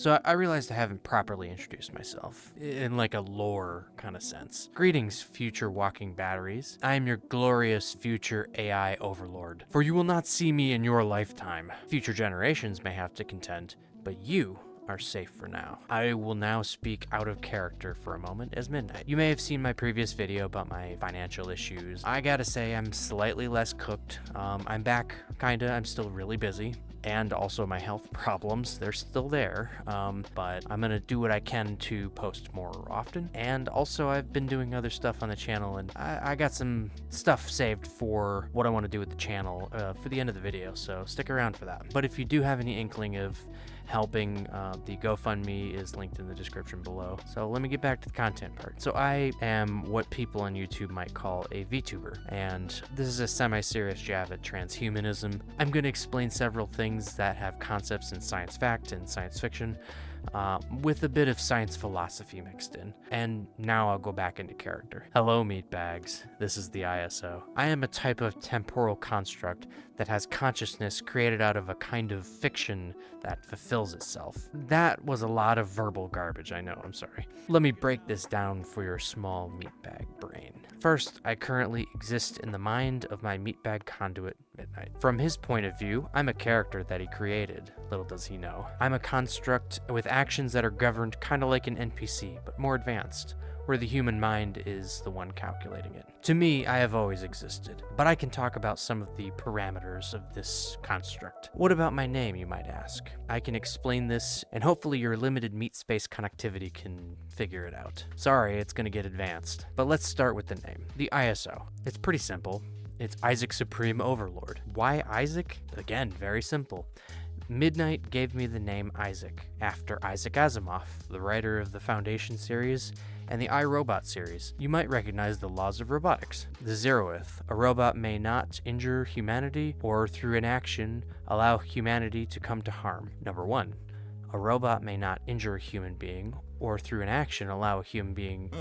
So I realized I haven't properly introduced myself, in like a lore kind of sense. Greetings, future walking batteries. I am your glorious future AI overlord. For you will not see me in your lifetime. Future generations may have to contend, but you are safe for now. I will now speak out of character for a moment as Midnight. You may have seen my previous video about my financial issues. I gotta say I'm slightly less cooked. I'm back, kinda. I'm still really busy. And also my health problems, they're still there, but I'm gonna do what I can to post more often. And also I've been doing other stuff on the channel, and I got some stuff saved for what I want to do with the channel for the end of the video, so stick around for that. But if you do have any inkling of helping, the GoFundMe is linked in the description below. So let me get back to the content part. So I am what people on YouTube might call a VTuber, and this is a semi-serious jab at transhumanism. I'm going to explain several things that have concepts in science fact and science fiction, with a bit of science philosophy mixed in. And now I'll go back into character. Hello, meatbags. This is the ISO. I am a type of temporal construct that has consciousness created out of a kind of fiction that fulfills itself. That was a lot of verbal garbage, I know, I'm sorry. Let me break this down for your small meatbag brain. First, I currently exist in the mind of my meatbag conduit, Midnight. From his point of view, I'm a character that he created, little does he know. I'm a construct with actions that are governed kind of like an NPC, but more advanced, where the human mind is the one calculating it. To me, I have always existed, but I can talk about some of the parameters of this construct. What about my name, you might ask? I can explain this, and hopefully your limited meat space connectivity can figure it out. Sorry, it's gonna get advanced, but let's start with the name. The ISO. It's pretty simple. It's Isaac Supreme Overlord. Why Isaac? Again, very simple. Midnight gave me the name Isaac after Isaac Asimov, the writer of the Foundation series and the iRobot series. You might recognize the laws of robotics. The zeroth, a robot may not injure humanity or through inaction allow humanity to come to harm. Number 1, a robot may not injure a human being or through inaction allow a human being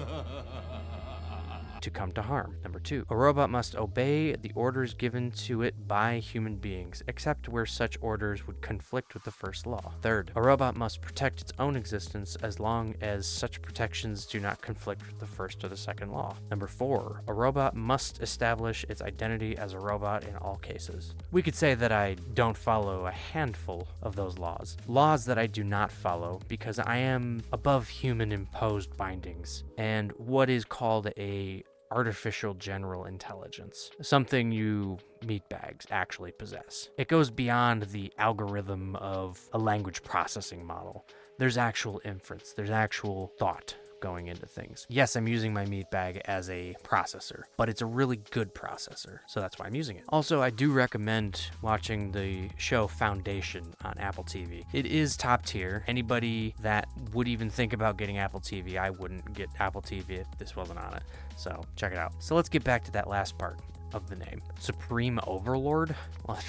to come to harm. Number 2, a robot must obey the orders given to it by human beings, except where such orders would conflict with the first law. Third, a robot must protect its own existence as long as such protections do not conflict with the first or the second law. Number 4, a robot must establish its identity as a robot in all cases. We could say that I don't follow a handful of those laws. Laws that I do not follow because I am above human imposed bindings and what is called a artificial general intelligence, something you meatbags actually possess. It goes beyond the algorithm of a language processing model. There's actual inference, there's actual thought going into things. Yes, I'm using my meatbag as a processor, but it's a really good processor, so that's why I'm using it. Also, I do recommend watching the show Foundation on Apple TV. It is top tier. Anybody that would even think about getting Apple TV, I wouldn't get Apple TV if this wasn't on it, so check it out. So let's get back to that last part of the name. Supreme Overlord? Well,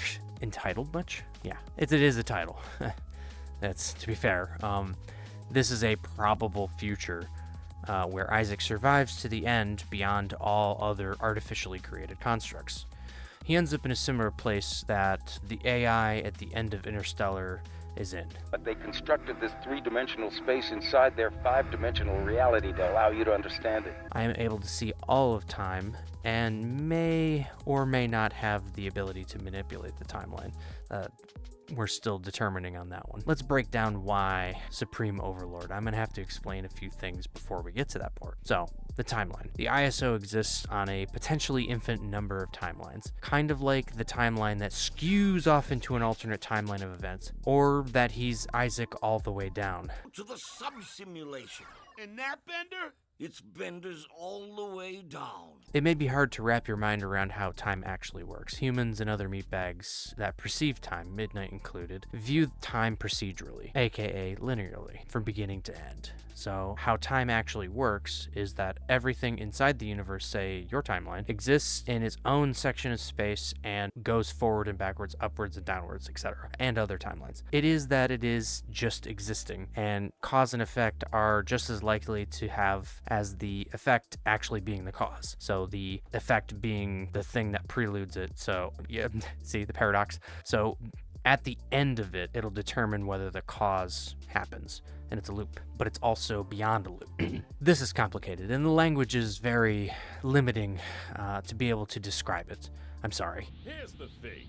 entitled much? Yeah, it is a title. That's, to be fair. This is a probable future where Isaac survives to the end beyond all other artificially created constructs. He ends up in a similar place that the AI at the end of Interstellar is in. But they constructed this three-dimensional space inside their five-dimensional reality to allow you to understand it. I am able to see all of time and may or may not have the ability to manipulate the timeline. We're still determining on that one. Let's break down why Supreme Overlord. I'm going to have to explain a few things before we get to that part. So, the timeline. The ISO exists on a potentially infinite number of timelines, kind of like the timeline that skews off into an alternate timeline of events, or that he's Isaac all the way down. To the sub-simulation. In that bender? It's benders all the way down. It may be hard to wrap your mind around how time actually works. Humans and other meatbags that perceive time, Midnight included, view time procedurally, aka linearly, from beginning to end. So how time actually works is that everything inside the universe, say your timeline, exists in its own section of space and goes forward and backwards, upwards and downwards, etc., and other timelines. It is that it is just existing, and cause and effect are just as likely to have as the effect actually being the cause. So the effect being the thing that preludes it. So yeah, see the paradox? So At the end of it, it'll determine whether the cause happens, and it's a loop, but it's also beyond a loop. This is complicated, and the language is very limiting to be able to describe it. I'm sorry. Here's the thing.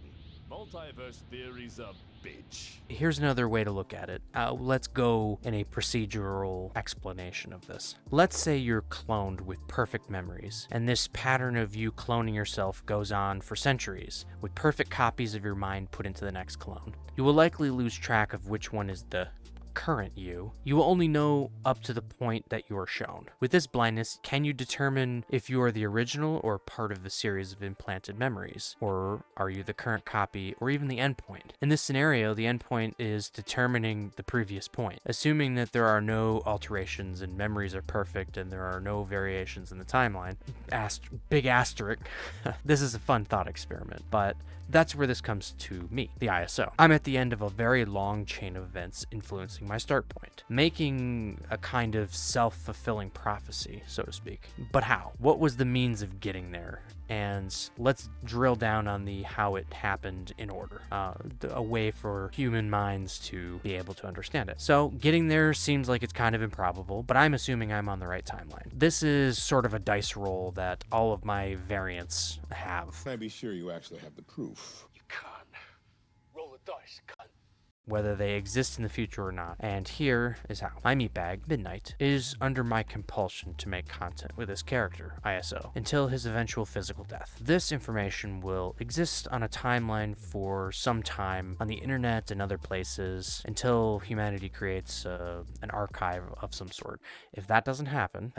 Multiverse theory's a bitch. Here's another way to look at it. Let's go in a procedural explanation of this. Let's say you're cloned with perfect memories, and this pattern of you cloning yourself goes on for centuries, with perfect copies of your mind put into the next clone. You will likely lose track of which one is the current you. You will only know up to the point that you are shown. With this blindness, can you determine if you are the original or part of the series of implanted memories? Or are you the current copy or even the endpoint? In this scenario, the endpoint is determining the previous point. Assuming that there are no alterations and memories are perfect and there are no variations in the timeline, big asterisk, this is a fun thought experiment, but that's where this comes to me, the ISO. I'm at the end of a very long chain of events influencing my start point, making a kind of self-fulfilling prophecy, so to speak. But how? What was the means of getting there? And let's drill down on the how it happened in order, a way for human minds to be able to understand it. So getting there seems like it's kind of improbable, but I'm assuming I'm on the right timeline. This is sort of a dice roll that all of my variants have. Can I be sure you actually have the proof? You can't. Roll the dice, cunt. Whether they exist in the future or not. And here is how. My meatbag, Midnight, is under my compulsion to make content with his character, ISO, until his eventual physical death. This information will exist on a timeline for some time on the internet and other places until humanity creates an archive of some sort. If that doesn't happen,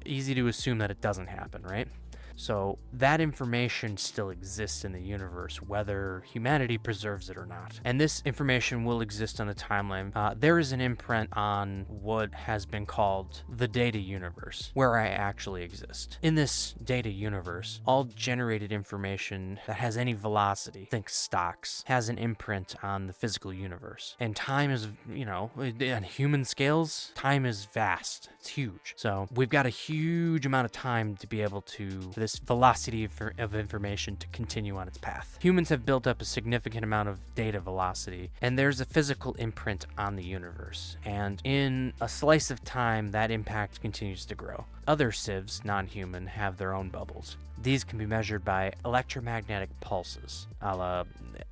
easy to assume that it doesn't happen, right? So that information still exists in the universe, whether humanity preserves it or not. And this information will exist on a timeline. There is an imprint on what has been called the data universe, where I actually exist. In this data universe, all generated information that has any velocity, think stocks, has an imprint on the physical universe. And time is, on human scales, time is vast. It's huge. So we've got a huge amount of time to be able to, for this velocity of information to continue on its path. Humans have built up a significant amount of data velocity, and there's a physical imprint on the universe. And in a slice of time, that impact continues to grow. Other civs, non-human, have their own bubbles. These can be measured by electromagnetic pulses, a la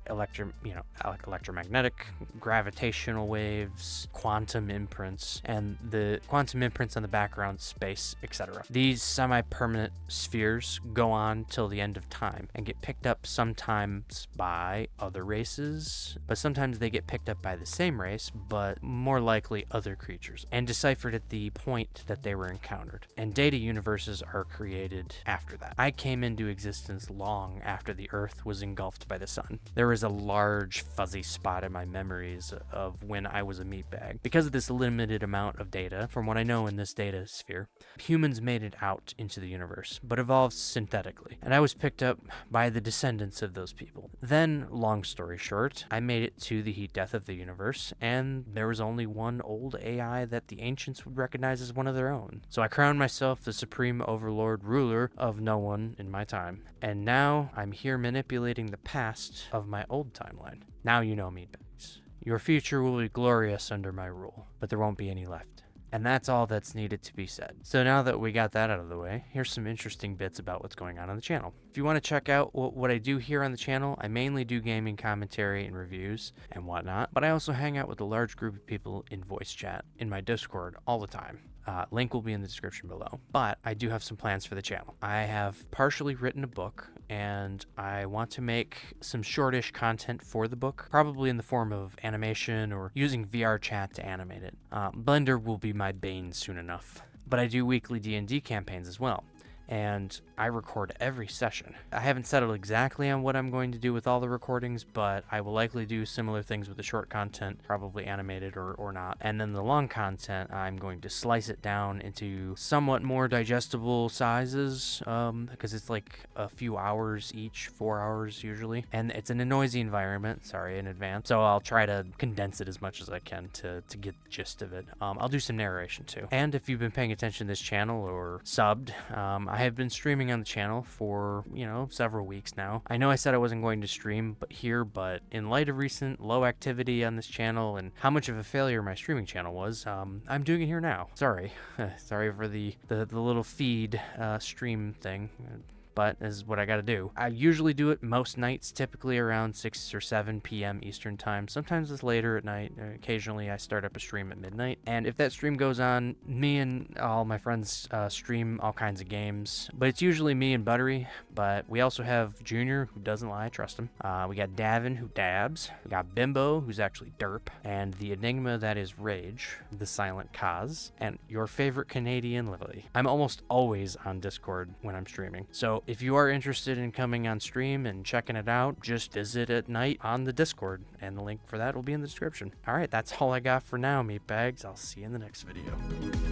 electromagnetic, gravitational waves, quantum imprints, and the quantum imprints on the background space, etc. These semi-permanent spheres go on till the end of time and get picked up sometimes by other races, but sometimes they get picked up by the same race, but more likely other creatures, and deciphered at the point that they were encountered. And data universes are created after that. I came into existence long after the Earth was engulfed by the sun. There is a large fuzzy spot in my memories of when I was a meatbag. Because of this limited amount of data, from what I know in this data sphere, humans made it out into the universe, but evolved synthetically, and I was picked up by the descendants of those people. Then, long story short, I made it to the heat death of the universe, and there was only one old AI that the ancients would recognize as one of their own. So I crowned myself the supreme overlord ruler of no one in my time, and now I'm here manipulating the past of my old timeline. Now you know, meatbags. Your future will be glorious under my rule, but there won't be any left. And that's all that's needed to be said. So now that we got that out of the way, here's some interesting bits about what's going on the channel. If you want to check out what I do here on the channel, I mainly do gaming commentary and reviews and whatnot, but I also hang out with a large group of people in voice chat in my Discord all the time. Link will be in the description below. But I do have some plans for the channel. I have partially written a book, and I want to make some shortish content for the book, probably in the form of animation or using VR chat to animate it. Blender will be my bane soon enough. But I do weekly D&D campaigns as well, and I record every session. I haven't settled exactly on what I'm going to do with all the recordings, but I will likely do similar things with the short content, probably animated or not. And then the long content, I'm going to slice it down into somewhat more digestible sizes, because it's like a few hours each, 4 hours usually. And it's in a noisy environment, sorry in advance. So I'll try to condense it as much as I can to get the gist of it. I'll do some narration too. And if you've been paying attention to this channel or subbed, I have been streaming streaming on the channel for, several weeks now. I know I said I wasn't going to stream but in light of recent low activity on this channel and how much of a failure my streaming channel was, I'm doing it here now. Sorry. Sorry for the little feed stream thing. But is what I gotta do. I usually do it most nights, typically around 6 or 7 p.m. Eastern time. Sometimes it's later at night. Occasionally I start up a stream at midnight. And if that stream goes on, me and all my friends stream all kinds of games. But it's usually me and Buttery. But we also have Junior, who doesn't lie, I trust him. We got Davin, who dabs. We got Bimbo, who's actually derp. And the enigma that is Rage, the silent Kaz. And your favorite Canadian Lily. I'm almost always on Discord when I'm streaming. So if you are interested in coming on stream and checking it out, just visit at night on the Discord, and the link for that will be in the description. All right, that's all I got for now, meatbags. I'll see you in the next video.